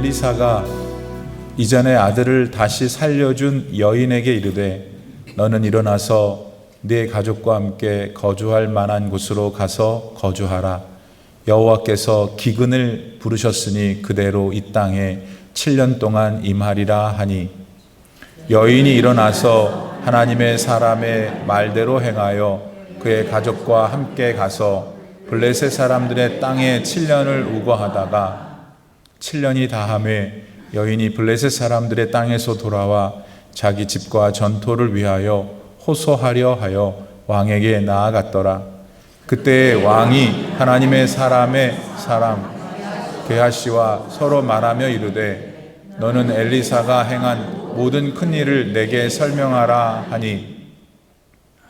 엘리사가 이전에 아들을 다시 살려준 여인에게 이르되 너는 일어나서 네 가족과 함께 거주할 만한 곳으로 가서 거주하라. 여호와께서 기근을 부르셨으니 그대로 이 땅에 7년 동안 임하리라 하니 여인이 일어나서 하나님의 사람의 말대로 행하여 그의 가족과 함께 가서 블레셋 사람들의 땅에 7년을 우거하다가 7년이 다함에 여인이 블레셋 사람들의 땅에서 돌아와 자기 집과 전토를 위하여 호소하려 하여 왕에게 나아갔더라. 그때 왕이 하나님의 사람의 사람 게하시와 서로 말하며 이르되 너는 엘리사가 행한 모든 큰 일을 내게 설명하라 하니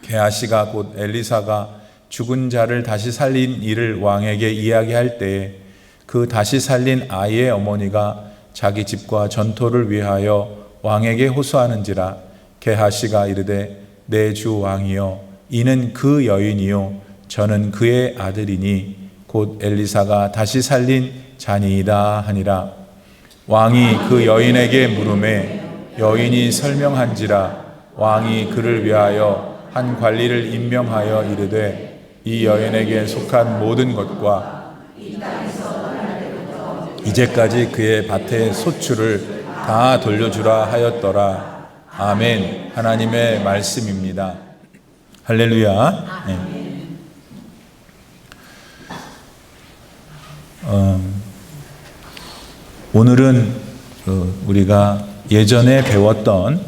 게하시가 곧 엘리사가 죽은 자를 다시 살린 일을 왕에게 이야기할 때에 그 다시 살린 아이의 어머니가 자기 집과 전토를 위하여 왕에게 호소하는지라. 게하시가 이르되 내 주 왕이여 이는 그 여인이요 저는 그의 아들이니 곧 엘리사가 다시 살린 자니이다 하니라. 왕이 그 여인에게 물으매 여인이 설명한지라. 왕이 그를 위하여 한 관리를 임명하여 이르되 이 여인에게 속한 모든 것과 이제까지 그의 밭의 소출을 다 돌려주라 하였더라. 아멘. 하나님의 말씀입니다. 할렐루야. 네. 오늘은 우리가 예전에 배웠던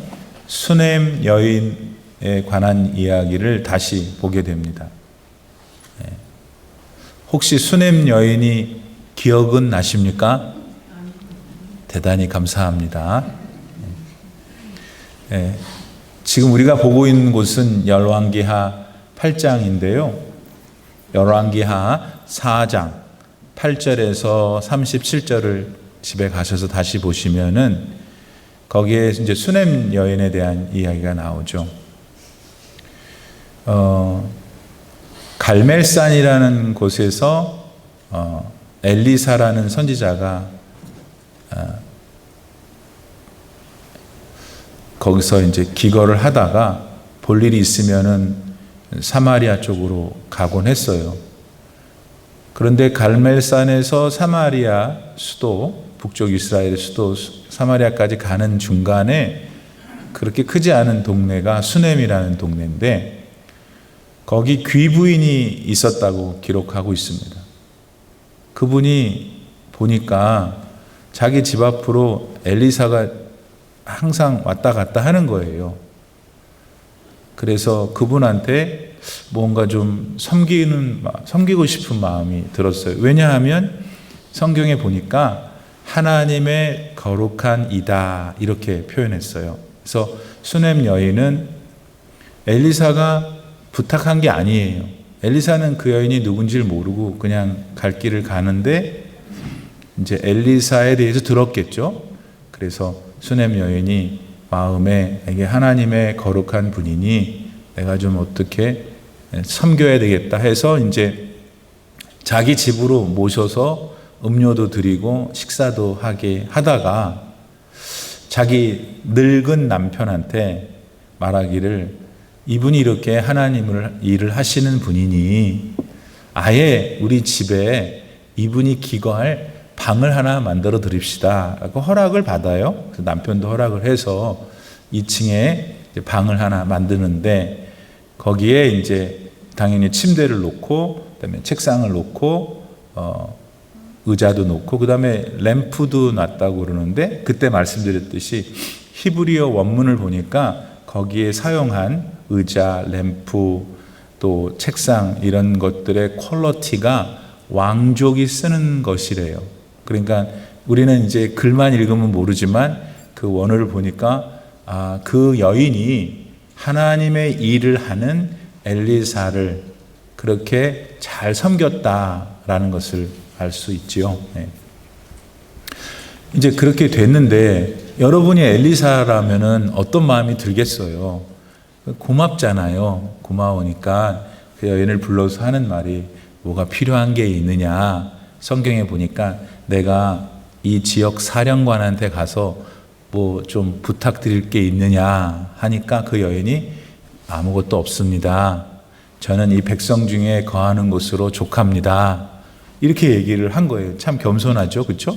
수넴 여인에 관한 이야기를 다시 보게 됩니다. 혹시 수넴 여인이 기억은 나십니까? 대단히 감사합니다. 지금 우리가 보고 있는 곳은 열왕기하 8장인데요. 열왕기하 4장 8절에서 37절을 집에 가셔서 다시 보시면은 거기에 이제 수넴 여인에 대한 이야기가 나오죠. 갈멜산이라는 곳에서 엘리사라는 선지자가 거기서 이제 기거를 하다가 볼 일이 있으면은 사마리아 쪽으로 가곤 했어요. 그런데 갈멜산에서 사마리아 수도, 북쪽 이스라엘 수도 사마리아까지 가는 중간에 그렇게 크지 않은 동네가 수넴이라는 동네인데 거기 귀부인이 있었다고 기록하고 있습니다. 그분이 보니까 자기 집 앞으로 엘리사가 항상 왔다 갔다 하는 거예요. 그래서 그분한테 뭔가 좀 섬기고 싶은 마음이 들었어요. 왜냐하면 성경에 보니까 하나님의 거룩한 이다 이렇게 표현했어요. 그래서 수넴 여인은 엘리사가 부탁한 게 아니에요. 엘리사는 그 여인이 누군지를 모르고 그냥 갈 길을 가는데 이제 엘리사에 대해서 들었겠죠. 그래서 수넴 여인이 마음에 이게 하나님의 거룩한 분이니 내가 좀 어떻게 섬겨야 되겠다 해서 이제 자기 집으로 모셔서 음료도 드리고 식사도 하게 하다가 자기 늙은 남편한테 말하기를 이분이 이렇게 하나님을 일을 하시는 분이니 아예 우리 집에 이분이 기거할 방을 하나 만들어 드립시다 라고 허락을 받아요. 그래서 남편도 허락을 해서 2층에 방을 하나 만드는데 거기에 이제 당연히 침대를 놓고 그다음에 책상을 놓고 의자도 놓고 그다음에 램프도 놨다고 그러는데 그때 말씀드렸듯이 히브리어 원문을 보니까 거기에 사용한 의자, 램프, 또 책상 이런 것들의 퀄리티가 왕족이 쓰는 것이래요. 그러니까 우리는 이제 글만 읽으면 모르지만 그 원어를 보니까 그 여인이 하나님의 일을 하는 엘리사를 그렇게 잘 섬겼다라는 것을 알 수 있지요. 네. 이제 그렇게 됐는데 여러분이 엘리사라면은 어떤 마음이 들겠어요? 고맙잖아요. 고마우니까 그 여인을 불러서 하는 말이 뭐가 필요한 게 있느냐. 성경에 보니까 내가 이 지역 사령관한테 가서 뭐 좀 부탁드릴 게 있느냐 하니까 그 여인이 아무것도 없습니다. 저는 이 백성 중에 거하는 곳으로 족합니다. 이렇게 얘기를 한 거예요. 참 겸손하죠, 그렇죠?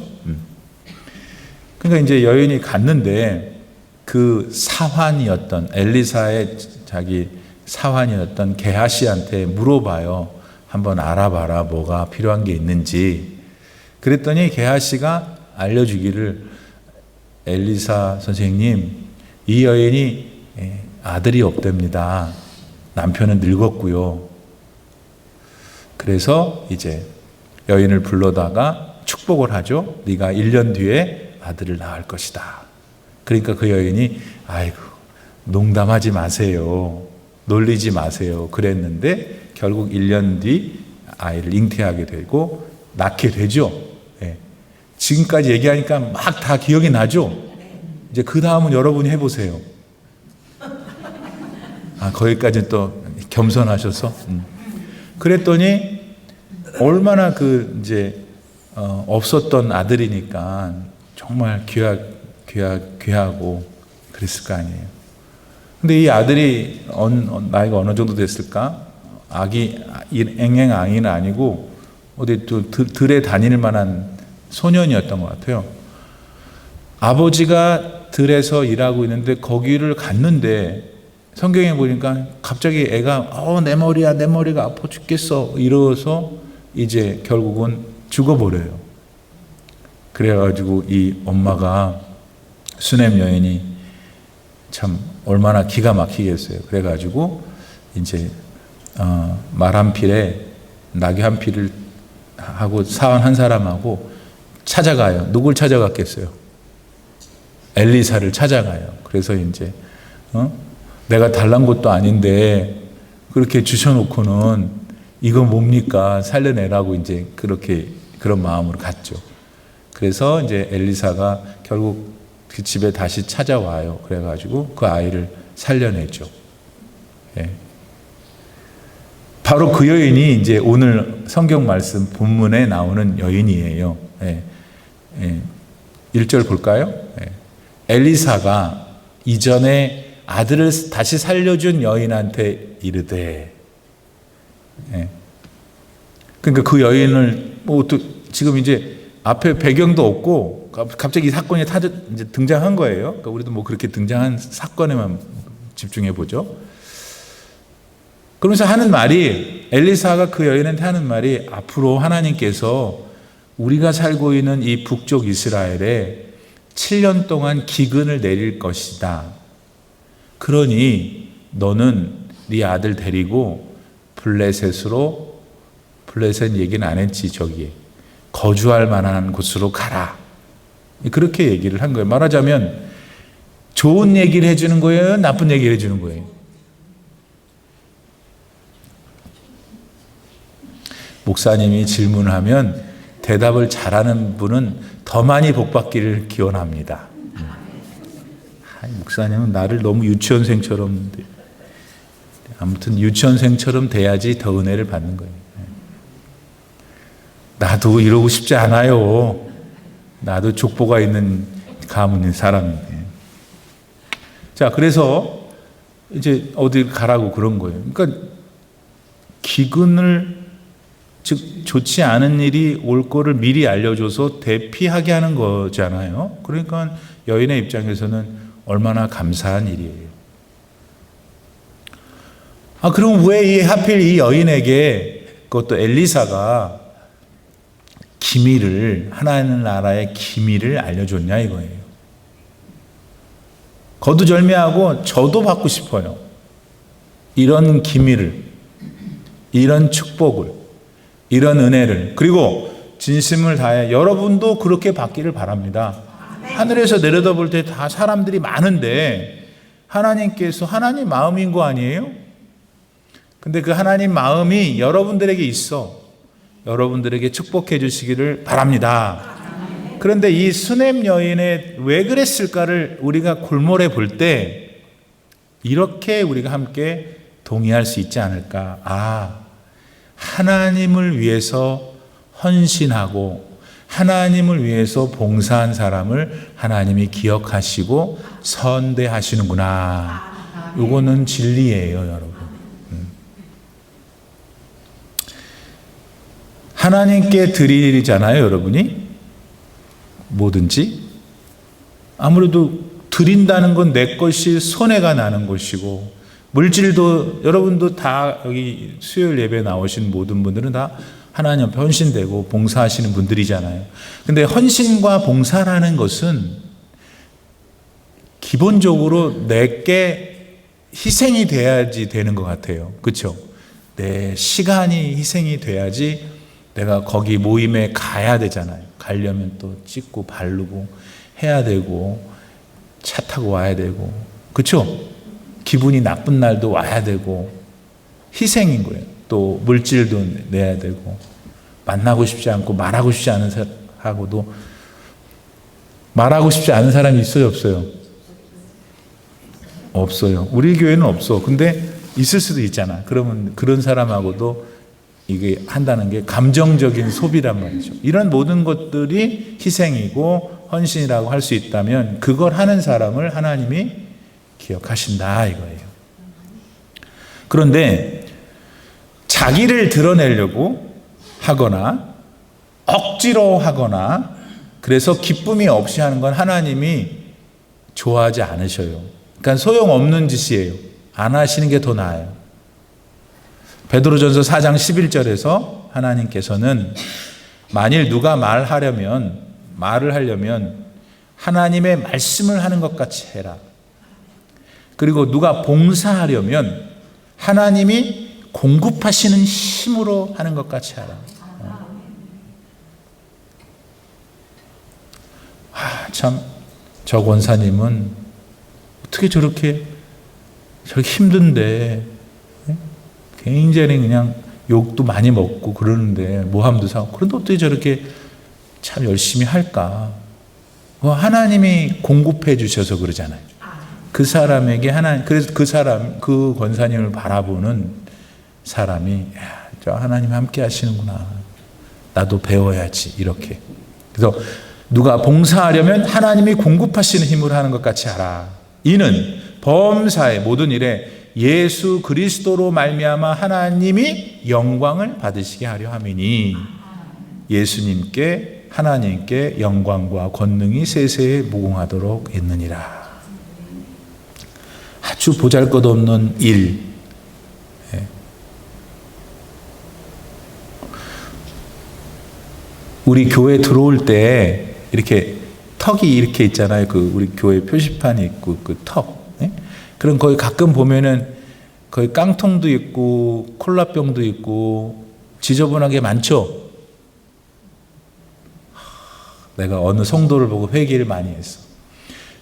그러니까 이제 여인이 갔는데 그 사환이었던 엘리사의 자기 사환이었던 게하시한테 물어봐요. 한번 알아봐라, 뭐가 필요한 게 있는지. 그랬더니 게하시가 알려주기를, 엘리사 선생님, 이 여인이 아들이 없답니다. 남편은 늙었고요. 그래서 이제 여인을 불러다가 축복을 하죠. 네가 1년 뒤에 아들을 낳을 것이다. 그러니까 그 여인이 아이고 농담하지 마세요. 놀리지 마세요. 그랬는데 결국 1년 뒤 아이를 잉태하게 되고 낳게 되죠. 네. 지금까지 얘기하니까 막 다 기억이 나죠. 이제 그 다음은 여러분이 해보세요. 거기까지 또 겸손하셔서. 그랬더니 얼마나 이제 없었던 아들이니까 정말 귀하고 그랬을 거 아니에요. 근데 이 아들이 나이가 어느 정도 됐을까? 앵앵아이는 아니고 어디 또 들에 다닐 만한 소년이었던 것 같아요. 아버지가 들에서 일하고 있는데 거기를 갔는데 성경에 보니까 갑자기 애가 내 머리가 아파 죽겠어 이러서 이제 결국은 죽어버려요. 그래가지고 이 엄마가 수넴 여인이 참 얼마나 기가 막히겠어요. 그래가지고 이제 말 한 필에 나귀 한 필을 하고 사원 한 사람하고 찾아가요. 누굴 찾아갔겠어요? 엘리사를 찾아가요. 그래서 이제 내가 달란 것도 아닌데 그렇게 주셔놓고는 이거 뭡니까? 살려내라고 이제 그런 마음으로 갔죠. 그래서 이제 엘리사가 결국 그 집에 다시 찾아와요. 그래가지고 그 아이를 살려내죠. 예. 바로 그 여인이 이제 오늘 성경 말씀 본문에 나오는 여인이에요. 예. 예. 1절 볼까요? 예. 엘리사가 이전에 아들을 다시 살려준 여인한테 이르되, 예. 그러니까 그 여인을 지금 이제 앞에 배경도 없고 갑자기 이 사건이 이제 등장한 거예요. 그러니까 우리도 뭐 그렇게 등장한 사건에만 집중해 보죠. 그러면서 하는 말이, 엘리사가 그 여인한테 하는 말이, 앞으로 하나님께서 우리가 살고 있는 이 북쪽 이스라엘에 7년 동안 기근을 내릴 것이다. 그러니 너는 네 아들 데리고 블레셋 얘기는 안 했지, 저기에 거주할 만한 곳으로 가라. 그렇게 얘기를 한 거예요. 말하자면 좋은 얘기를 해주는 거예요? 나쁜 얘기를 해주는 거예요? 목사님이 질문하면 대답을 잘하는 분은 더 많이 복받기를 기원합니다. 목사님은 나를 너무 유치원생처럼, 아무튼 유치원생처럼 돼야지 더 은혜를 받는 거예요. 나도 이러고 싶지 않아요. 나도 족보가 있는 가문인 사람인데. 자, 그래서 이제 어디 가라고 그런 거예요. 그러니까 기근을, 즉 좋지 않은 일이 올 거를 미리 알려줘서 대피하게 하는 거잖아요. 그러니까 여인의 입장에서는 얼마나 감사한 일이에요. 그럼 왜 하필 이 여인에게, 그것도 엘리사가 하나님 나라의 기밀을 알려줬냐 이거예요. 거두절미하고 저도 받고 싶어요. 이런 기밀을, 이런 축복을, 이런 은혜를. 그리고 진심을 다해 여러분도 그렇게 받기를 바랍니다. 하늘에서 내려다볼 때 다 사람들이 많은데 하나님께서 하나님 마음인 거 아니에요? 근데 그 하나님 마음이 여러분들에게 있어. 여러분들에게 축복해 주시기를 바랍니다. 그런데 이 수넴 여인의 왜 그랬을까를 우리가 골몰해 볼 때 이렇게 우리가 함께 동의할 수 있지 않을까. 하나님을 위해서 헌신하고 하나님을 위해서 봉사한 사람을 하나님이 기억하시고 선대하시는구나. 이거는 진리예요, 여러분. 하나님께 드리잖아요, 여러분이. 뭐든지. 아무래도 드린다는 건 내 것이 손해가 나는 것이고, 물질도 여러분도 다 여기 수요일 예배 나오신 모든 분들은 다 하나님 앞에 헌신되고 봉사하시는 분들이잖아요. 근데 헌신과 봉사라는 것은 기본적으로 내게 희생이 돼야지 되는 것 같아요. 그렇죠? 내 시간이 희생이 돼야지 내가 거기 모임에 가야 되잖아요. 가려면 또 찍고 바르고 해야 되고 차 타고 와야 되고, 그렇죠? 기분이 나쁜 날도 와야 되고 희생인 거예요. 또 물질도 내야 되고, 만나고 싶지 않고 말하고 싶지 않은 사람하고도 말하고 싶지 않은 사람이 있어요, 없어요? 없어요. 우리 교회는 없어. 근데 있을 수도 있잖아. 그러면 그런 사람하고도 이게 한다는 게 감정적인 소비란 말이죠. 이런 모든 것들이 희생이고 헌신이라고 할 수 있다면 그걸 하는 사람을 하나님이 기억하신다 이거예요. 그런데 자기를 드러내려고 하거나 억지로 하거나 그래서 기쁨이 없이 하는 건 하나님이 좋아하지 않으셔요. 그러니까 소용없는 짓이에요. 안 하시는 게 더 나아요. 베드로전서 4장 11절에서 하나님께서는 만일 누가 말을 하려면 하나님의 말씀을 하는 것 같이 해라. 그리고 누가 봉사하려면 하나님이 공급하시는 힘으로 하는 것 같이 하라. 참, 저 권사님은 어떻게 저렇게 힘든데 굉장히 그냥 욕도 많이 먹고 그러는데 모함도 사고 그런데 어떻게 저렇게 참 열심히 할까? 하나님이 공급해 주셔서 그러잖아요. 그 사람에게 그래서 그 권사님을 바라보는 사람이 저 하나님 함께 하시는구나. 나도 배워야지 이렇게. 그래서 누가 봉사하려면 하나님이 공급하시는 힘으로 하는 것 같이 하라. 이는 범사의 모든 일에 예수 그리스도로 말미암아 하나님이 영광을 받으시게 하려 함이니 예수님께 하나님께 영광과 권능이 세세에 무궁하도록 했느니라. 아주 보잘것없는 일. 우리 교회 들어올 때 이렇게 턱이 이렇게 있잖아요. 우리 교회 표시판이 있고 그 턱. 그럼 거기 가끔 보면은 거기 깡통도 있고 콜라병도 있고 지저분하게 많죠. 내가 어느 성도를 보고 회개를 많이 했어.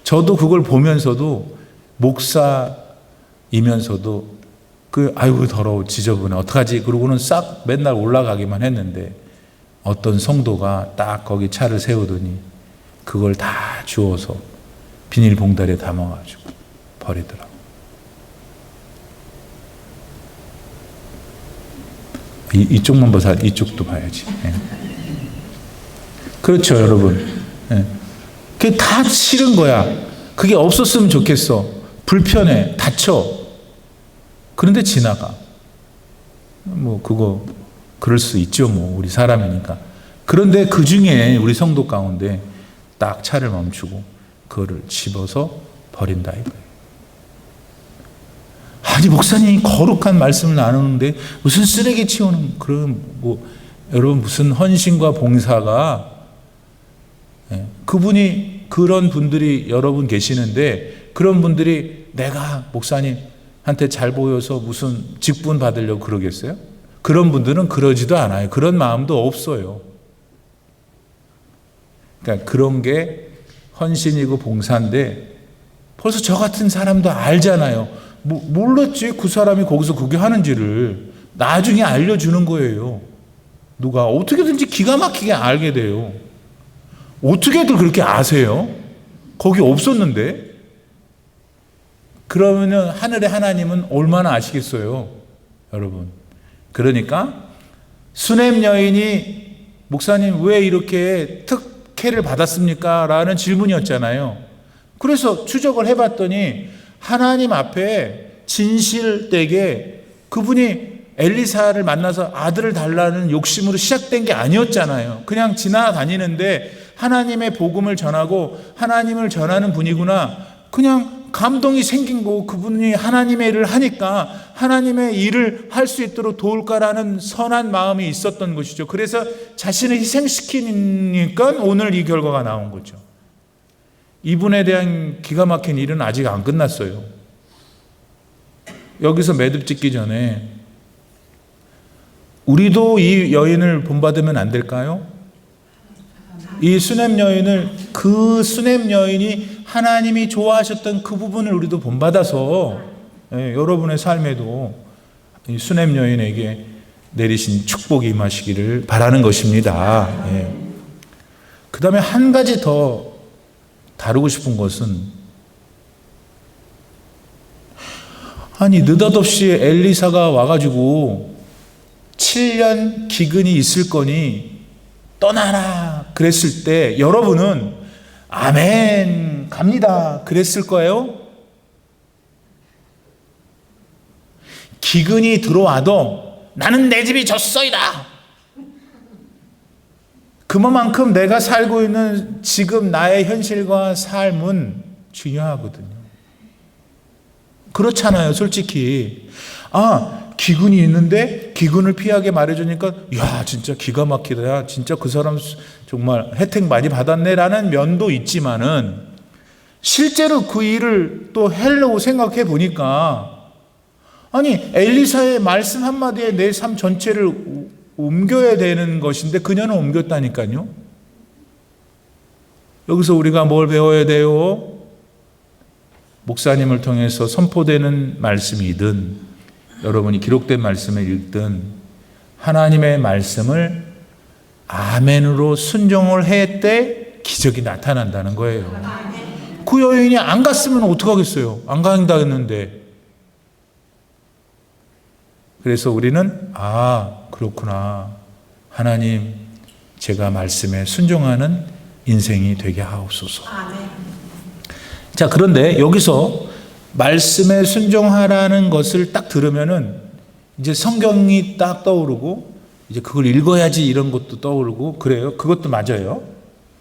저도 그걸 보면서도 목사이면서도 아이고 더러워 지저분해 어떡하지 그러고는 싹 맨날 올라가기만 했는데 어떤 성도가 딱 거기 차를 세우더니 그걸 다 주워서 비닐봉다리에 담아가지고 버리더라고. 이쪽만 봐서 이쪽도 봐야지. 그렇죠, 여러분. 그게 다 싫은 거야. 그게 없었으면 좋겠어. 불편해. 다쳐. 그런데 지나가. 그럴 수 있죠, 우리 사람이니까. 그런데 그 중에 우리 성도 가운데 딱 차를 멈추고 그거를 집어서 버린다 이거예요. 아니 목사님이 거룩한 말씀을 나누는데 무슨 쓰레기 치우는 그런 여러분 무슨 헌신과 봉사가 그런 분들이 여러분 계시는데 그런 분들이 내가 목사님한테 잘 보여서 무슨 직분 받으려고 그러겠어요? 그런 분들은 그러지도 않아요. 그런 마음도 없어요. 그러니까 그런 게 헌신이고 봉사인데 벌써 저 같은 사람도 알잖아요. 몰랐지 그 사람이 거기서 그게 하는지를 나중에 알려주는 거예요. 누가 어떻게든지 기가 막히게 알게 돼요. 어떻게들 그렇게 아세요? 거기 없었는데. 그러면 하늘의 하나님은 얼마나 아시겠어요, 여러분. 그러니까 수냄 여인이 목사님 왜 이렇게 특혜를 받았습니까? 라는 질문이었잖아요. 그래서 추적을 해봤더니 하나님 앞에 진실되게 그분이 엘리사를 만나서 아들을 달라는 욕심으로 시작된 게 아니었잖아요. 그냥 지나다니는데 하나님의 복음을 전하고 하나님을 전하는 분이구나. 그냥 감동이 생긴 거고 그분이 하나님의 일을 하니까 하나님의 일을 할 수 있도록 도울까라는 선한 마음이 있었던 것이죠. 그래서 자신을 희생시키니까 오늘 이 결과가 나온 거죠. 이분에 대한 기가 막힌 일은 아직 안 끝났어요. 여기서 매듭 짓기 전에 우리도 이 여인을 본받으면 안 될까요? 이 수냄 여인을, 그 수냄 여인이 하나님이 좋아하셨던 그 부분을 우리도 본받아서 여러분의 삶에도 이 수냄 여인에게 내리신 축복이 임하시기를 바라는 것입니다. 그 다음에 한 가지 더 다루고 싶은 것은, 아니 느닷없이 엘리사가 와가지고 7년 기근이 있을 거니 떠나라 그랬을 때 여러분은 아멘 갑니다 그랬을 거예요? 기근이 들어와도 나는 내 집이 졌어이다. 그만큼 내가 살고 있는 지금 나의 현실과 삶은 중요하거든요. 그렇잖아요, 솔직히. 기근이 있는데 기근을 피하게 말해주니까 야 진짜 기가 막히다. 야, 진짜 그 사람 정말 혜택 많이 받았네라는 면도 있지만은 실제로 그 일을 또 하려고 생각해 보니까 아니 엘리사의 말씀 한마디에 내 삶 전체를 옮겨야 되는 것인데 그녀는 옮겼다니까요. 여기서 우리가 뭘 배워야 돼요? 목사님을 통해서 선포되는 말씀이든 여러분이 기록된 말씀을 읽든 하나님의 말씀을 아멘으로 순종을 할 때 기적이 나타난다는 거예요. 그 여인이 안 갔으면 어떡하겠어요? 안 간다는데. 그래서 우리는 그렇구나. 하나님 제가 말씀에 순종하는 인생이 되게 하옵소서. 자, 그런데 여기서 말씀에 순종하라는 것을 딱 들으면은 이제 성경이 딱 떠오르고 이제 그걸 읽어야지 이런 것도 떠오르고 그래요. 그것도 맞아요.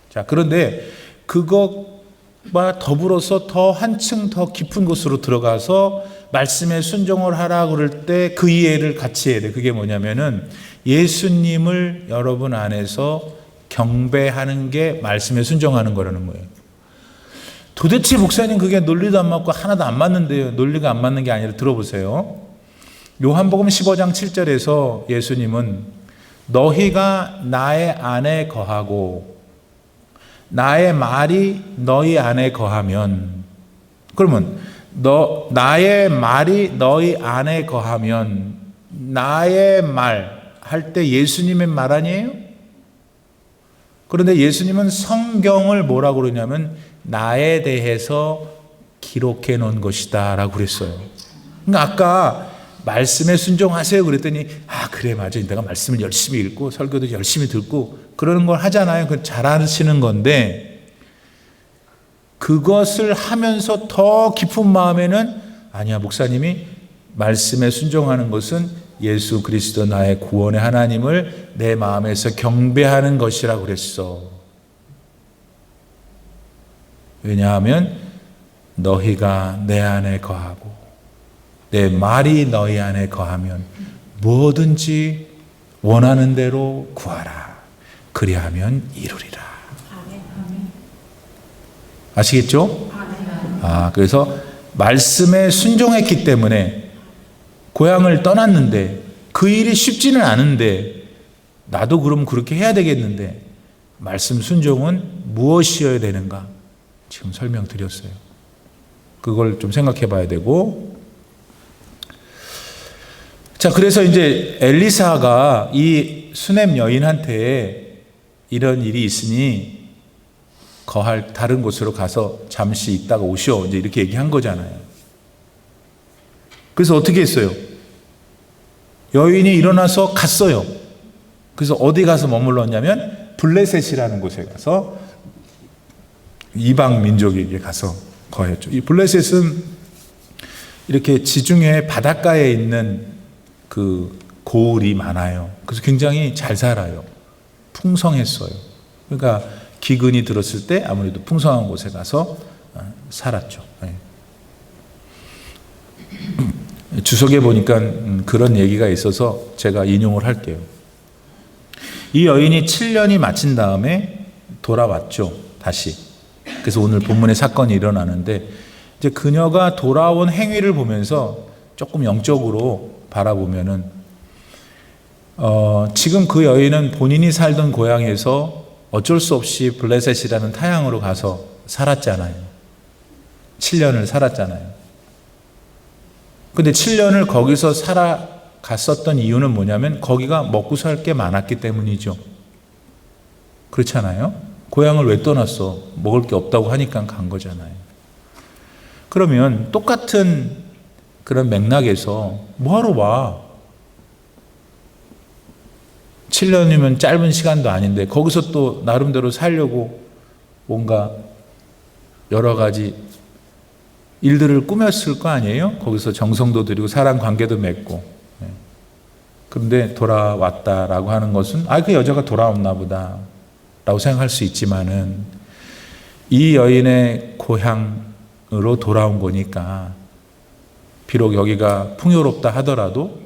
자, 그런데 그것과 더불어서 더 한층 더 깊은 곳으로 들어가서 말씀에 순종을 하라 그럴 때 그 이해를 같이 해야 돼. 그게 뭐냐면은 예수님을 여러분 안에서 경배하는 게 말씀에 순종하는 거라는 거예요. 도대체 목사님 그게 논리도 안 맞고 하나도 안 맞는데요. 논리가 안 맞는 게 아니라 들어보세요. 요한복음 15장 7절에서 예수님은 너희가 나의 안에 거하고 나의 말이 너희 안에 거하면, 그러면 나의 말이 너희 안에 거하면 나의 말 할 때 예수님의 말 아니에요? 그런데 예수님은 성경을 뭐라고 그러냐면 나에 대해서 기록해 놓은 것이다 라고 그랬어요. 그러니까 아까 말씀에 순종하세요 그랬더니 그래 맞아, 내가 말씀을 열심히 읽고 설교도 열심히 듣고 그러는 걸 하잖아요. 그건 잘하시는 건데 그것을 하면서 더 깊은 마음에는 아니야, 목사님이 말씀에 순종하는 것은 예수 그리스도 나의 구원의 하나님을 내 마음에서 경배하는 것이라고 그랬어. 왜냐하면 너희가 내 안에 거하고 내 말이 너희 안에 거하면 뭐든지 원하는 대로 구하라. 그리하면 이루리라. 아시겠죠? 그래서 말씀에 순종했기 때문에 고향을 떠났는데 그 일이 쉽지는 않은데 나도 그럼 그렇게 해야 되겠는데 말씀 순종은 무엇이어야 되는가? 지금 설명드렸어요. 그걸 좀 생각해 봐야 되고, 자, 그래서 이제 엘리사가 이 수냄 여인한테 이런 일이 있으니 거할 다른 곳으로 가서 잠시 있다가 오시오, 이제 이렇게 얘기한 거잖아요. 그래서 어떻게 했어요? 여인이 일어나서 갔어요. 그래서 어디 가서 머물렀냐면 블레셋이라는 곳에 가서 이방 민족에게 가서 거했죠. 이 블레셋은 이렇게 지중해 바닷가에 있는 그 고을이 많아요. 그래서 굉장히 잘 살아요. 풍성했어요. 그러니까 기근이 들었을 때 아무래도 풍성한 곳에 가서 살았죠. 주석에 보니까 그런 얘기가 있어서 제가 인용을 할게요. 이 여인이 7년이 마친 다음에 돌아왔죠. 다시. 그래서 오늘 본문의 사건이 일어나는데 이제 그녀가 돌아온 행위를 보면서 조금 영적으로 바라보면은 지금 그 여인은 본인이 살던 고향에서 어쩔 수 없이 블레셋이라는 타향으로 가서 살았잖아요. 7년을 살았잖아요. 근데 7년을 거기서 살아갔었던 이유는 뭐냐면 거기가 먹고 살 게 많았기 때문이죠. 그렇잖아요. 고향을 왜 떠났어? 먹을 게 없다고 하니까 간 거잖아요. 그러면 똑같은 그런 맥락에서 뭐하러 와? 7년이면 짧은 시간도 아닌데 거기서 또 나름대로 살려고 뭔가 여러 가지 일들을 꾸몄을 거 아니에요? 거기서 정성도 들이고 사람 관계도 맺고. 그런데 돌아왔다라고 하는 것은 그 여자가 돌아왔나 보다 라고 생각할 수 있지만은 이 여인의 고향으로 돌아온 거니까 비록 여기가 풍요롭다 하더라도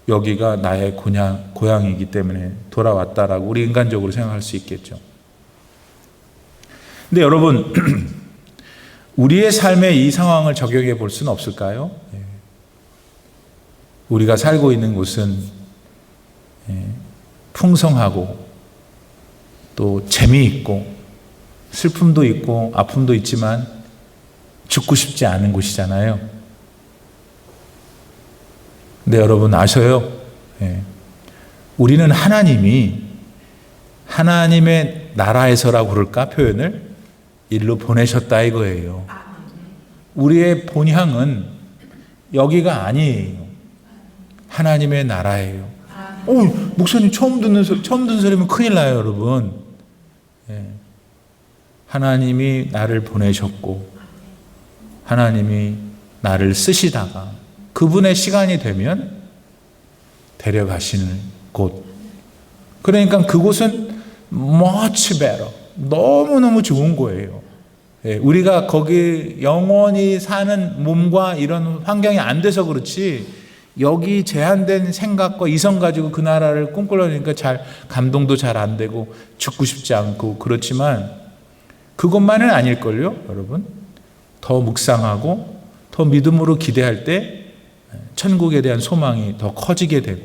여기가 나의 고향이기 때문에 돌아왔다라고 우리 인간적으로 생각할 수 있겠죠. 근데 여러분 우리의 삶에 이 상황을 적용해 볼 수는 없을까요? 우리가 살고 있는 곳은 풍성하고 또 재미있고 슬픔도 있고 아픔도 있지만 죽고 싶지 않은 곳이잖아요. 근데 여러분 아셔요? 우리는 하나님의 나라에서라고 그럴까 표현을 일로 보내셨다 이거예요. 우리의 본향은 여기가 아니에요. 하나님의 나라예요. 목사님 처음 듣는 소리면 큰일 나요, 여러분. 하나님이 나를 보내셨고 하나님이 나를 쓰시다가 그분의 시간이 되면 데려가시는 곳. 그러니까 그곳은 much better. 너무너무 좋은 거예요. 우리가 거기 영원히 사는 몸과 이런 환경이 안 돼서 그렇지 여기 제한된 생각과 이성 가지고 그 나라를 꿈꾸려니까 잘 감동도 잘 안 되고 죽고 싶지 않고 그렇지만 그것만은 아닐걸요, 여러분. 더 묵상하고 더 믿음으로 기대할 때 천국에 대한 소망이 더 커지게 되고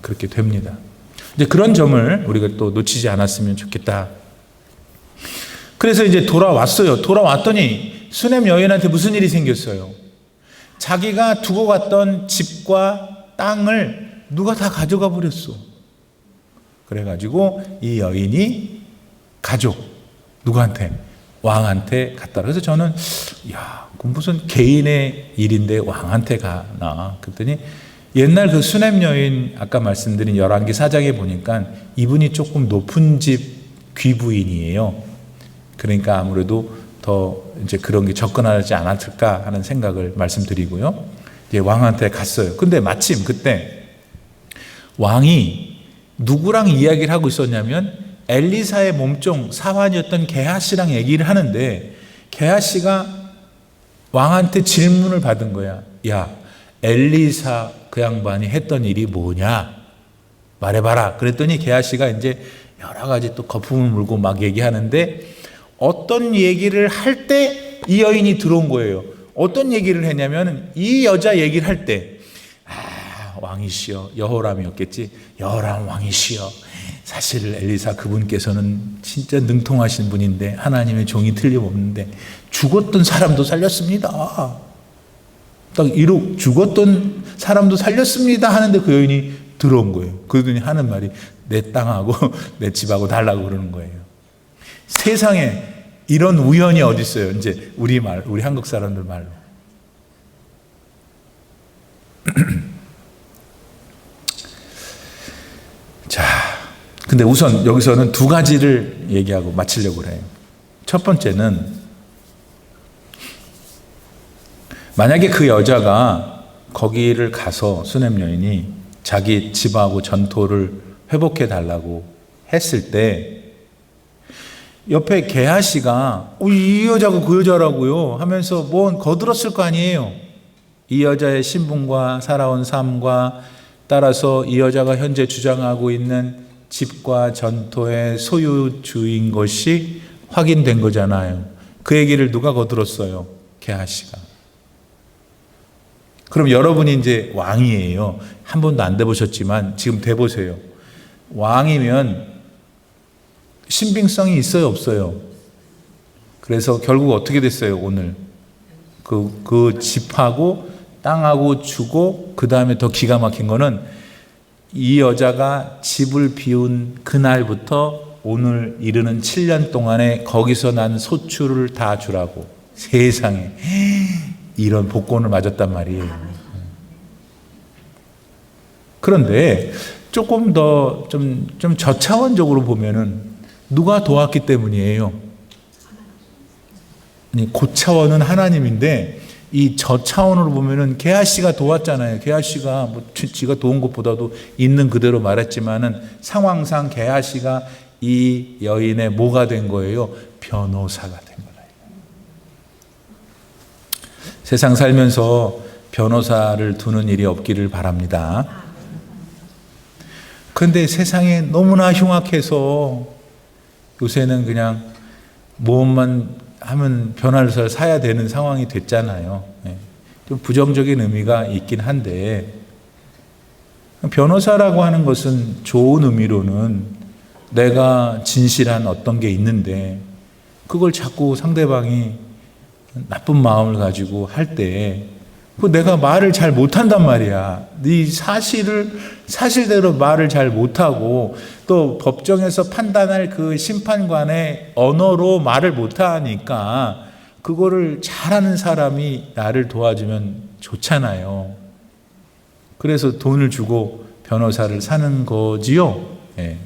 그렇게 됩니다. 이제 그런 점을 우리가 또 놓치지 않았으면 좋겠다. 그래서 이제 돌아왔어요. 돌아왔더니 수넴 여인한테 무슨 일이 생겼어요? 자기가 두고 갔던 집과 땅을 누가 다 가져가 버렸어. 그래가지고 이 여인이 가족 누구한테? 왕한테 갔다. 그래서 저는 그 무슨 개인의 일인데 왕한테 가나? 그랬더니 옛날 그 수넴 여인 아까 말씀드린 열왕기 4장에 보니까 이분이 조금 높은 집 귀부인이에요. 그러니까 아무래도 더 이제 그런 게 접근하지 않았을까 하는 생각을 말씀드리고요. 이제 왕한테 갔어요. 근데 마침 그때 왕이 누구랑 이야기를 하고 있었냐면 엘리사의 몸종 사환이었던 게하시랑 얘기를 하는데 게하시가 왕한테 질문을 받은 거야. 야, 엘리사 그 양반이 했던 일이 뭐냐? 말해봐라. 그랬더니 게하시가 이제 여러 가지 또 거품을 물고 막 얘기하는데 어떤 얘기를 할 때 이 여인이 들어온 거예요. 어떤 얘기를 했냐면 이 여자 얘기를 할 때 왕이시여, 여호람이었겠지. 여호람 왕이시여, 사실 엘리사 그분께서는 진짜 능통하신 분인데 하나님의 종이 틀림없는데 죽었던 사람도 살렸습니다. 딱 이러고 죽었던 사람도 살렸습니다 하는데 그 여인이 들어온 거예요. 그러더니 하는 말이 내 땅하고 내 집하고 달라고 그러는 거예요. 세상에 이런 우연이 어디 있어요? 이제 우리 한국 사람들 말로. 근데 우선 여기서는 두 가지를 얘기하고 마치려고 해요. 첫 번째는 만약에 그 여자가 거기를 가서 수넴 여인이 자기 집하고 전토를 회복해 달라고 했을 때 옆에 게하시가 이 여자가 그 여자라고요 하면서 뭐 거들었을 거 아니에요. 이 여자의 신분과 살아온 삶과 따라서 이 여자가 현재 주장하고 있는 집과 전토의 소유주인 것이 확인된 거잖아요. 그 얘기를 누가 거들었어요? 게하시가. 그럼 여러분이 이제 왕이에요. 한 번도 안 돼보셨지만 지금 돼보세요. 왕이면 신빙성이 있어요, 없어요? 그래서 결국 어떻게 됐어요, 오늘? 그 집하고 땅하고 주고, 그 다음에 더 기가 막힌 거는 이 여자가 집을 비운 그날부터 오늘 이르는 7년 동안에 거기서 난 소출을 다 주라고. 세상에. 이런 복권을 맞았단 말이에요. 그런데 조금 더 좀 저차원적으로 보면은 누가 도왔기 때문이에요. 고차원은 하나님인데 이 저차원으로 보면은 게하시가 도왔잖아요. 게하시가 뭐 지가 도운 것보다도 있는 그대로 말했지만은 상황상 게하시가 이 여인의 뭐가 된 거예요? 변호사가 된 거예요. 세상 살면서 변호사를 두는 일이 없기를 바랍니다. 그런데 세상에 너무나 흉악해서 요새는 그냥 모험만 하면 변호사를 사야 되는 상황이 됐잖아요. 좀 부정적인 의미가 있긴 한데 변호사라고 하는 것은 좋은 의미로는 내가 진실한 어떤 게 있는데 그걸 자꾸 상대방이 나쁜 마음을 가지고 할 때 내가 말을 잘 못한단 말이야. 네 사실대로 말을 잘 못하고 또 법정에서 판단할 그 심판관의 언어로 말을 못하니까 그거를 잘하는 사람이 나를 도와주면 좋잖아요. 그래서 돈을 주고 변호사를 사는 거지요. 네.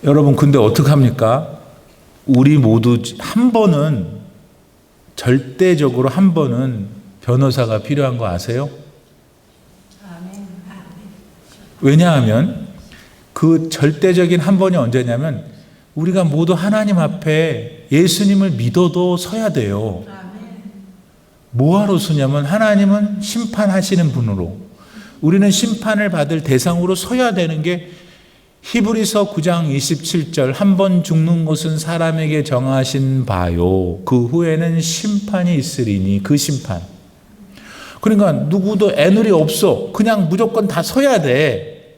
여러분 근데 어떡합니까? 우리 모두 한 번은 절대적으로 한 번은 변호사가 필요한 거 아세요? 왜냐하면 그 절대적인 한 번이 언제냐면 우리가 모두 하나님 앞에 예수님을 믿어도 서야 돼요. 뭐하러 서냐면 하나님은 심판하시는 분으로 우리는 심판을 받을 대상으로 서야 되는 게 히브리서 9장 27절 한 번 죽는 것은 사람에게 정하신 바요 그 후에는 심판이 있으리니 그 심판. 그러니까 누구도 애누리 없어. 그냥 무조건 다 서야 돼.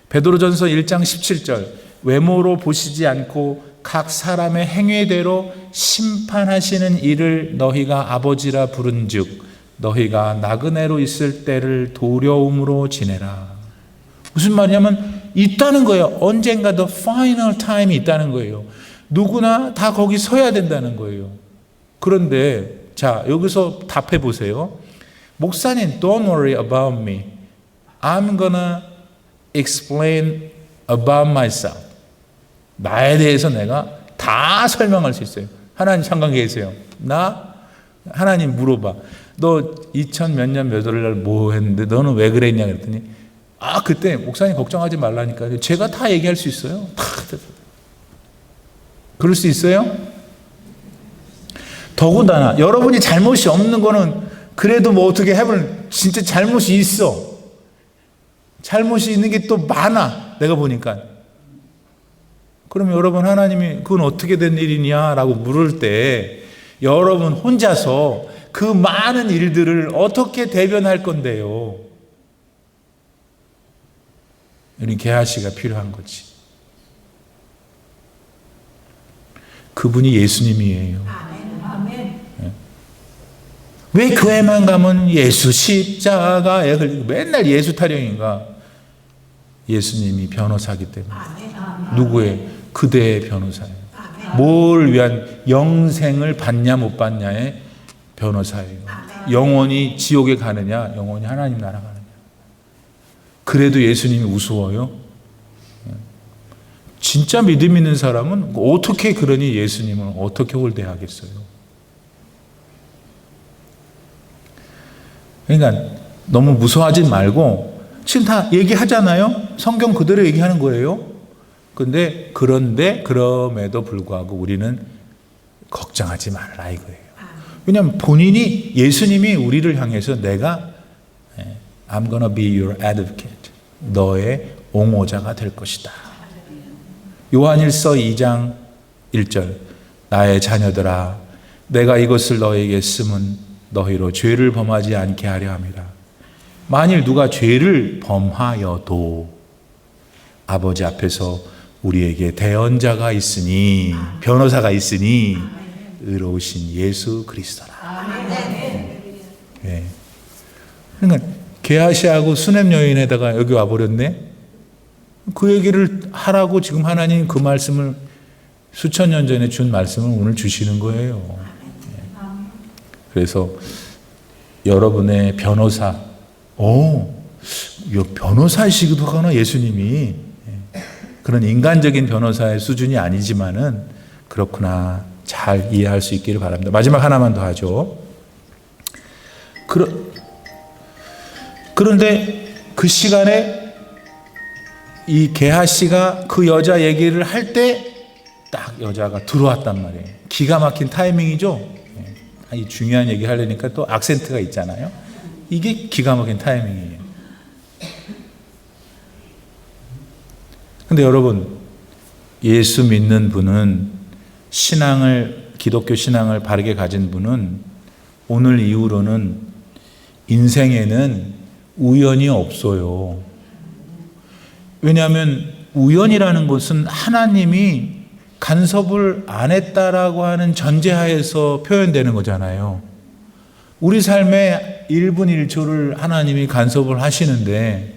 베드로전서 1장 17절 외모로 보시지 않고 각 사람의 행위대로 심판하시는 이를 너희가 아버지라 부른즉 너희가 나그네로 있을 때를 도려움으로 지내라. 무슨 말이냐면 있다는 거예요. 언젠가 the final time이 있다는 거예요. 누구나 다 거기 서야 된다는 거예요. 그런데 자 여기서 답해 보세요. 목사님 don't worry about me. I'm gonna explain about myself. 나에 대해서 내가 다 설명할 수 있어요. 하나님 잠깐 계세요. 하나님 물어봐. 너 2000 몇 년 몇 월날 뭐 했는데 너는 왜 그랬냐 그랬더니 그때 목사님 걱정하지 말라니까요. 제가 다 얘기할 수 있어요. 그럴 수 있어요? 더군다나 여러분이 잘못이 없는 거는 그래도 뭐 어떻게 해보면 진짜 잘못이 있어. 잘못이 있는 게 또 많아. 내가 보니까. 그럼 여러분 하나님이 그건 어떻게 된 일이냐 라고 물을 때 여러분 혼자서 그 많은 일들을 어떻게 대변할 건데요. 우리 게하시가 필요한 거지. 그분이 예수님이에요. 왜 교회만 가면 예수 십자가에 걸리고 맨날 예수 타령인가? 예수님이 변호사기 때문에. 누구의? 그대의 변호사예요. 뭘 위한 영생을 받냐 못 받냐의 변호사예요. 영원히 지옥에 가느냐 영원히 하나님 나라 가느냐. 그래도 예수님이 우스워요? 진짜 믿음 있는 사람은 어떻게 그러니 예수님을 어떻게 홀대하겠어요? 그러니까 너무 무서워하지 말고 지금 다 얘기하잖아요. 성경 그대로 얘기하는 거예요. 그런데 그럼에도 불구하고 우리는 걱정하지 말라 이거예요. 왜냐하면 본인이 예수님이 우리를 향해서 내가 I'm gonna be your advocate. 너의 옹호자가 될 것이다. 요한일서 2장 1절 나의 자녀들아 내가 이것을 너에게 쓰면 너희로 죄를 범하지 않게 하려 함이라. 만일 누가 죄를 범하여도 아버지 앞에서 우리에게 대언자가 있으니 변호사가 있으니 의로우신 예수 그리스도라. 네. 그러니까 게하시하고 수냄 여인에다가 여기 와버렸네. 그 얘기를 하라고 지금 하나님 그 말씀을 수천 년 전에 준 말씀을 오늘 주시는 거예요. 그래서 여러분의 변호사, 변호사이시기도 하구나 예수님이. 그런 인간적인 변호사의 수준이 아니지만은 그렇구나 잘 이해할 수 있기를 바랍니다. 마지막 하나만 더 하죠. 그런데 그 시간에 이 게하시가 그 여자 얘기를 할 때 딱 여자가 들어왔단 말이에요. 기가 막힌 타이밍이죠. 이 중요한 얘기 하려니까 또 악센트가 있잖아요. 이게 기가 막힌 타이밍이에요. 근데 여러분, 예수 믿는 분은 기독교 신앙을 바르게 가진 분은 오늘 이후로는 인생에는 우연이 없어요. 왜냐하면 우연이라는 것은 하나님이 간섭을 안 했다라고 하는 전제하에서 표현되는 거잖아요. 우리 삶의 1분 1초를 하나님이 간섭을 하시는데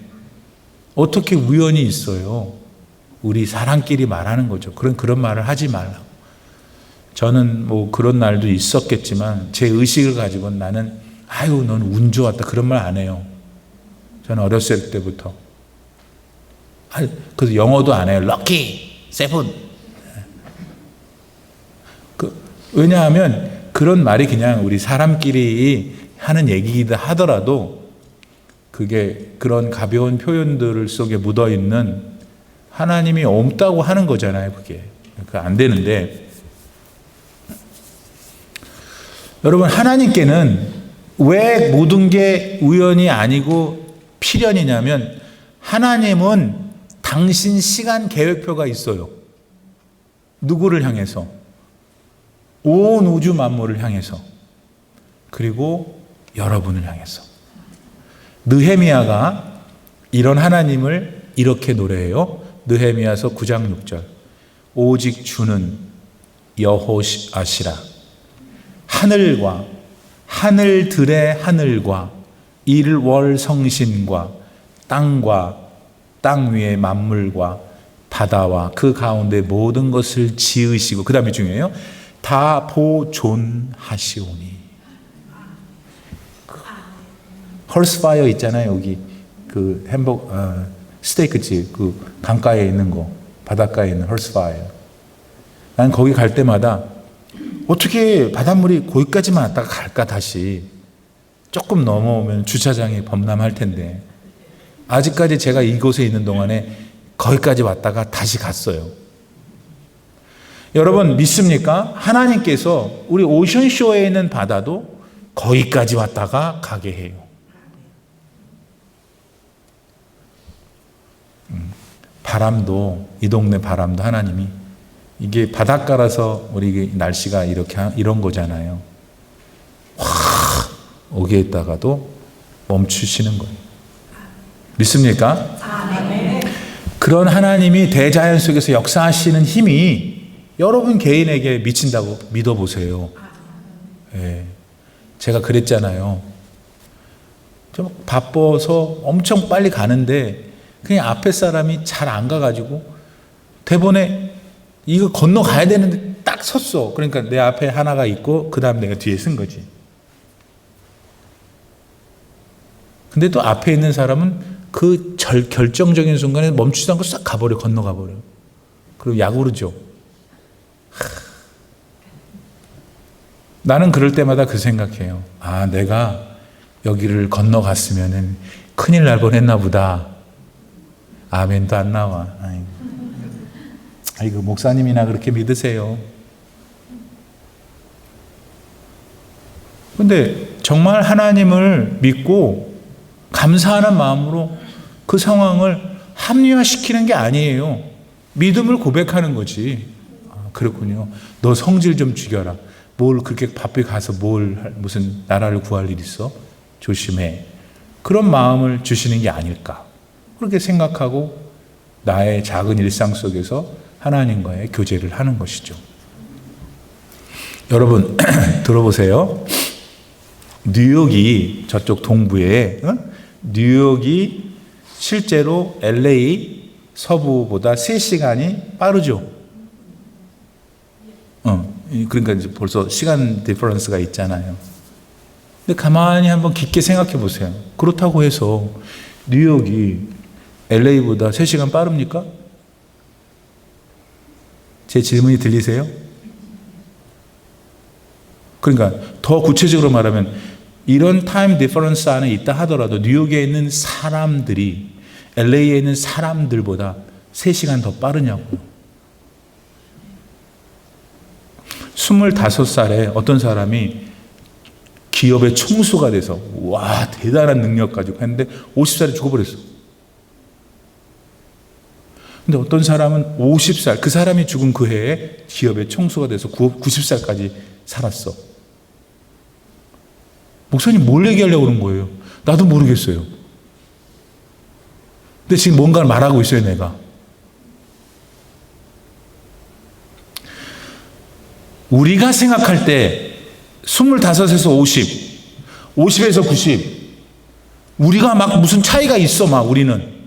어떻게 우연이 있어요? 우리 사람끼리 말하는 거죠. 그런 말을 하지 말라고. 저는 뭐 그런 날도 있었겠지만 제 의식을 가지고는 나는 아유 넌 운 좋았다 그런 말 안 해요. 저는 어렸을 때부터. 그래서 영어도 안 해요. 럭키, 세븐. 왜냐하면 그런 말이 그냥 우리 사람끼리 하는 얘기이다 하더라도 그게 그런 가벼운 표현들 속에 묻어있는 하나님이 없다고 하는 거잖아요. 그게 안 되는데 여러분 하나님께는 왜 모든 게 우연이 아니고 필연이냐면 하나님은 당신 시간 계획표가 있어요. 누구를 향해서? 온 우주 만물을 향해서 그리고 여러분을 향해서. 느헤미야가 이런 하나님을 이렇게 노래해요. 느헤미야서 9장 6절 오직 주는 여호와시라 하늘과 하늘들의 하늘과 일월 성신과 땅과 땅 위의 만물과 바다와 그 가운데 모든 것을 지으시고 그 다음에 중요해요. 다 보존하시오니. 헐스파이어 있잖아요. 여기 그 스테이크집 그 강가에 있는 거 바닷가에 있는 헐스파이어. 난 거기 갈 때마다 어떻게 바닷물이 거기까지만 왔다가 갈까 다시. 조금 넘어오면 주차장이 범람할 텐데 아직까지 제가 이곳에 있는 동안에 거기까지 왔다가 다시 갔어요. 여러분 믿습니까? 하나님께서 우리 오션쇼에 있는 바다도 거기까지 왔다가 가게 해요. 바람도 이 동네 바람도 하나님이 이게 바닷가라서 우리 날씨가 이런 거잖아요. 확 오게 있다가도 멈추시는 거예요. 믿습니까? 아멘. 그런 하나님이 대자연 속에서 역사하시는 힘이 여러분 개인에게 미친다고 믿어보세요. 예. 제가 그랬잖아요. 좀 바빠서 엄청 빨리 가는데 그냥 앞에 사람이 잘 안 가가지고 대본에 이거 건너가야 되는데 딱 섰어. 그러니까 내 앞에 하나가 있고 그 다음 내가 뒤에 쓴 거지. 근데 또 앞에 있는 사람은 그 결정적인 순간에 멈추지 않고 싹 가버려, 건너가버려. 그리고 약오르죠. 나는 그럴 때마다 그 생각해요. 아, 내가 여기를 건너갔으면은 큰일 날 뻔했나 보다. 아멘도 안 나와. 아이고, 목사님이나 그렇게 믿으세요. 근데 정말 하나님을 믿고 감사하는 마음으로 그 상황을 합리화시키는 게 아니에요. 믿음을 고백하는 거지. 아, 그렇군요. 너 성질 좀 죽여라. 뭘 그렇게 바쁘게 가서 무슨 나라를 구할 일 있어? 조심해. 그런 마음을 주시는 게 아닐까. 그렇게 생각하고 나의 작은 일상 속에서 하나님과의 교제를 하는 것이죠. 여러분 들어보세요. 뉴욕이 저쪽 동부에 뉴욕이 실제로 LA 서부보다 3시간이 빠르죠. 그러니까 이제 벌써 시간 디퍼런스가 있잖아요. 근데 가만히 한번 깊게 생각해 보세요. 그렇다고 해서 뉴욕이 LA보다 3시간 빠릅니까? 제 질문이 들리세요? 그러니까 더 구체적으로 말하면 이런 타임 디퍼런스 안에 있다 하더라도 뉴욕에 있는 사람들이 LA에 있는 사람들보다 3시간 더 빠르냐고요. 25살에 어떤 사람이 기업의 총수가 돼서 와 대단한 능력 가지고 했는데 50살에 죽어버렸어. 근데 어떤 사람은 50살, 그 사람이 죽은 그 해에 기업의 총수가 돼서 90살까지 살았어. 목사님 뭘 얘기하려고 그런 거예요? 나도 모르겠어요. 근데 지금 뭔가를 말하고 있어요, 내가. 우리가 생각할 때 25에서 50, 50에서 90, 우리가 막 무슨 차이가 있어, 막 우리는.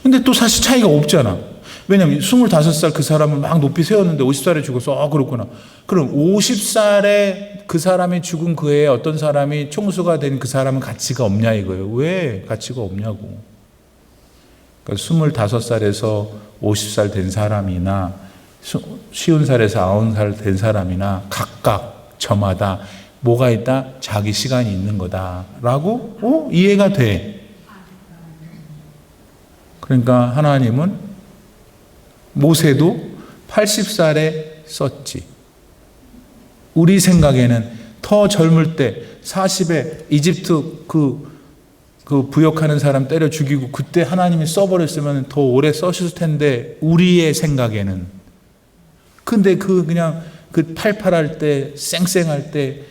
근데 또 사실 차이가 없잖아. 왜냐면 25살 그 사람을 막 높이 세웠는데 50살에 죽어서 그렇구나. 그럼 50살에 그 사람이 죽은 그 해에 어떤 사람이 총수가 된 그 사람은 가치가 없냐 이거예요. 왜 가치가 없냐고. 그러니까 25살에서 50살 된 사람이나 50살에서 90살 된 사람이나 각각 저마다 뭐가 있다? 자기 시간이 있는 거다라고 이해가 돼. 그러니까 하나님은 모세도 80살에 썼지. 우리 생각에는 더 젊을 때 40에 이집트 그 부역하는 사람 때려 죽이고 그때 하나님이 써버렸으면 더 오래 써셨을 텐데 우리의 생각에는. 근데 그냥 그 팔팔할 때 쌩쌩할 때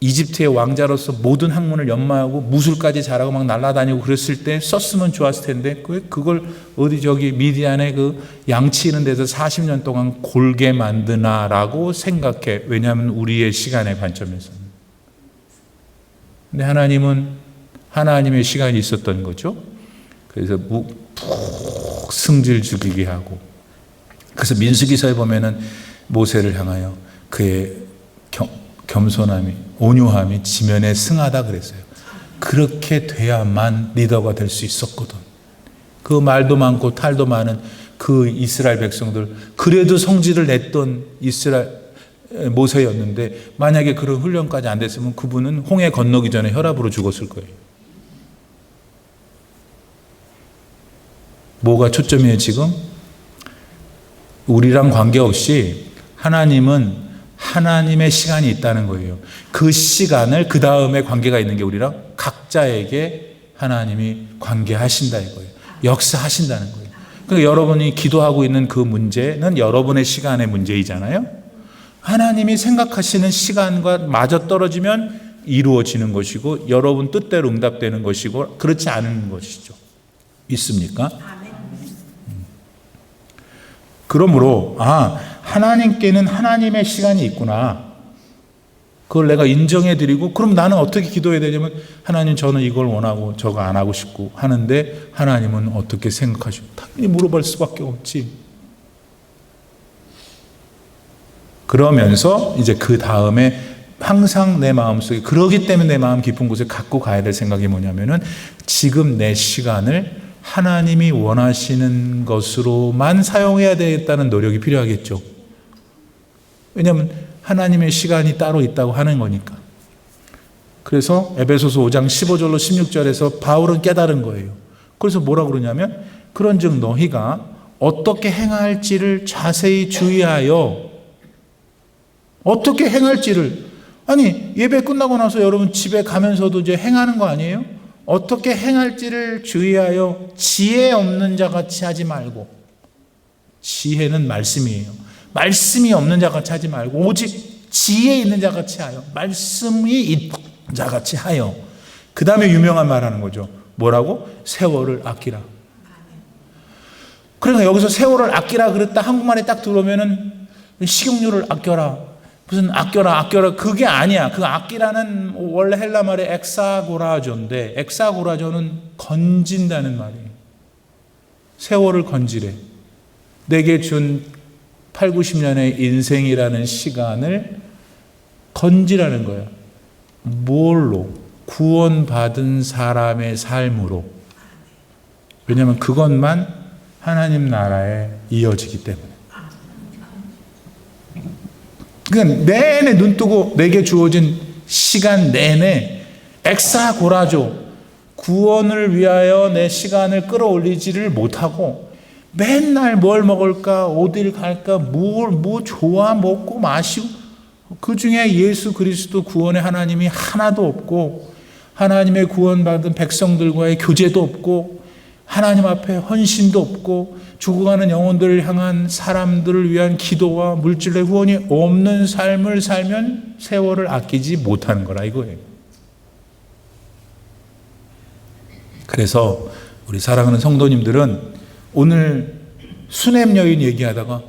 이집트의 왕자로서 모든 학문을 연마하고 무술까지 잘하고 막 날아다니고 그랬을 때 썼으면 좋았을 텐데 그걸 어디 저기 미디안에 그 양치는 데서 40년 동안 골게 만드나라고 생각해. 왜냐하면 우리의 시간의 관점에서는. 근데 하나님은 하나님의 시간이 있었던 거죠. 그래서 푹 승질 죽이게 하고. 그래서 민수기서에 보면은 모세를 향하여 그의 겸손함이 온유함이 지면에 승하다 그랬어요. 그렇게 돼야만 리더가 될 수 있었거든. 그 말도 많고 탈도 많은 그 이스라엘 백성들, 그래도 성질을 냈던 모세였는데 만약에 그런 훈련까지 안 됐으면 그분은 홍해 건너기 전에 혈압으로 죽었을 거예요. 뭐가 초점이에요 지금? 우리랑 관계없이 하나님은 하나님의 시간이 있다는 거예요. 그 시간을 그 다음에 관계가 있는 게 우리랑 각자에게 하나님이 관계하신다 이거예요. 역사하신다는 거예요. 그러니까 여러분이 기도하고 있는 그 문제는 여러분의 시간의 문제이잖아요. 하나님이 생각하시는 시간과 맞아떨어지면 이루어지는 것이고 여러분 뜻대로 응답되는 것이고 그렇지 않은 것이죠. 있습니까? 그러므로 하나님께는 하나님의 시간이 있구나. 그걸 내가 인정해 드리고 그럼 나는 어떻게 기도해야 되냐면 하나님 저는 이걸 원하고 저거 안 하고 싶고 하는데 하나님은 어떻게 생각하시고 당연히 물어볼 수밖에 없지. 그러면서 이제 그 다음에 항상 내 마음속에, 그러기 때문에 내 마음 깊은 곳에 갖고 가야 될 생각이 뭐냐면은 지금 내 시간을 하나님이 원하시는 것으로만 사용해야 되겠다는 노력이 필요하겠죠. 왜냐하면 하나님의 시간이 따로 있다고 하는 거니까. 그래서 에베소서 5장 15절로 16절에서 바울은 깨달은 거예요. 그래서 뭐라 그러냐면 그런즉 너희가 어떻게 행할지를 자세히 주의하여, 어떻게 행할지를, 아니 예배 끝나고 나서 여러분 집에 가면서도 이제 행하는 거 아니에요? 어떻게 행할지를 주의하여 지혜 없는 자 같이 하지 말고, 지혜는 말씀이에요. 말씀이 없는 자 같이 하지 말고 오직 지혜 있는 자 같이 하여, 말씀이 있는 자 같이 하여. 그 다음에 유명한 말 하는 거죠. 뭐라고? 세월을 아끼라. 그러니까 여기서 세월을 아끼라 그랬다 한국말에 딱 들어오면은 식용유를 아껴라, 무슨 아껴라 그게 아니야. 그 아끼라는 원래 헬라 말의 엑사고라조인데, 엑사고라조는 건진다는 말이에요. 세월을 건지래. 내게 준 8, 90년의 인생이라는 시간을 건지라는 거야. 뭘로? 구원받은 사람의 삶으로. 왜냐하면 그것만 하나님 나라에 이어지기 때문에. 그러니까 내내 눈 뜨고 내게 주어진 시간 내내 엑사고라조, 구원을 위하여 내 시간을 끌어올리지를 못하고 맨날 뭘 먹을까, 어딜 갈까, 뭐 좋아 먹고 마시고, 그 중에 예수 그리스도 구원의 하나님이 하나도 없고, 하나님의 구원받은 백성들과의 교제도 없고, 하나님 앞에 헌신도 없고, 죽어가는 영혼들을 향한 사람들을 위한 기도와 물질의 후원이 없는 삶을 살면 세월을 아끼지 못하는 거라 이거예요. 그래서 우리 사랑하는 성도님들은 오늘 수냄 여인 얘기하다가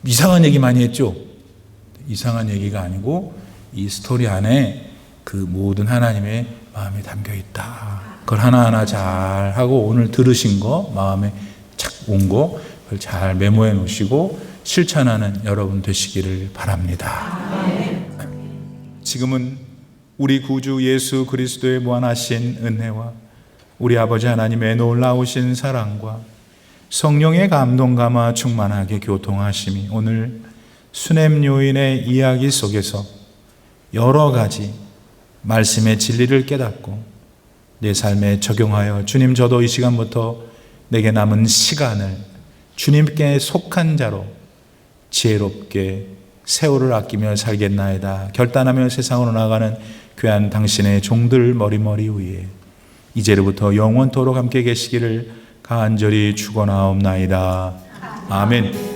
이상한 얘기 많이 했죠. 이상한 얘기가 아니고 이 스토리 안에 그 모든 하나님의 마음이 담겨 있다. 그걸 하나하나 잘 하고 오늘 들으신 거 마음에 착 온 거 그걸 잘 메모해 놓으시고 실천하는 여러분 되시기를 바랍니다. 지금은 우리 구주 예수 그리스도의 무한하신 은혜와 우리 아버지 하나님의 놀라우신 사랑과 성령의 감동감화 충만하게 교통하심이 오늘 수냄 요인의 이야기 속에서 여러 가지 말씀의 진리를 깨닫고 내 삶에 적용하여 주님, 저도 이 시간부터 내게 남은 시간을 주님께 속한 자로 지혜롭게 세월을 아끼며 살겠나이다 결단하며 세상으로 나가는 귀한 당신의 종들 머리머리 위에 이제로부터 영원토록 함께 계시기를 간절히 축원하옵나이다. 아멘.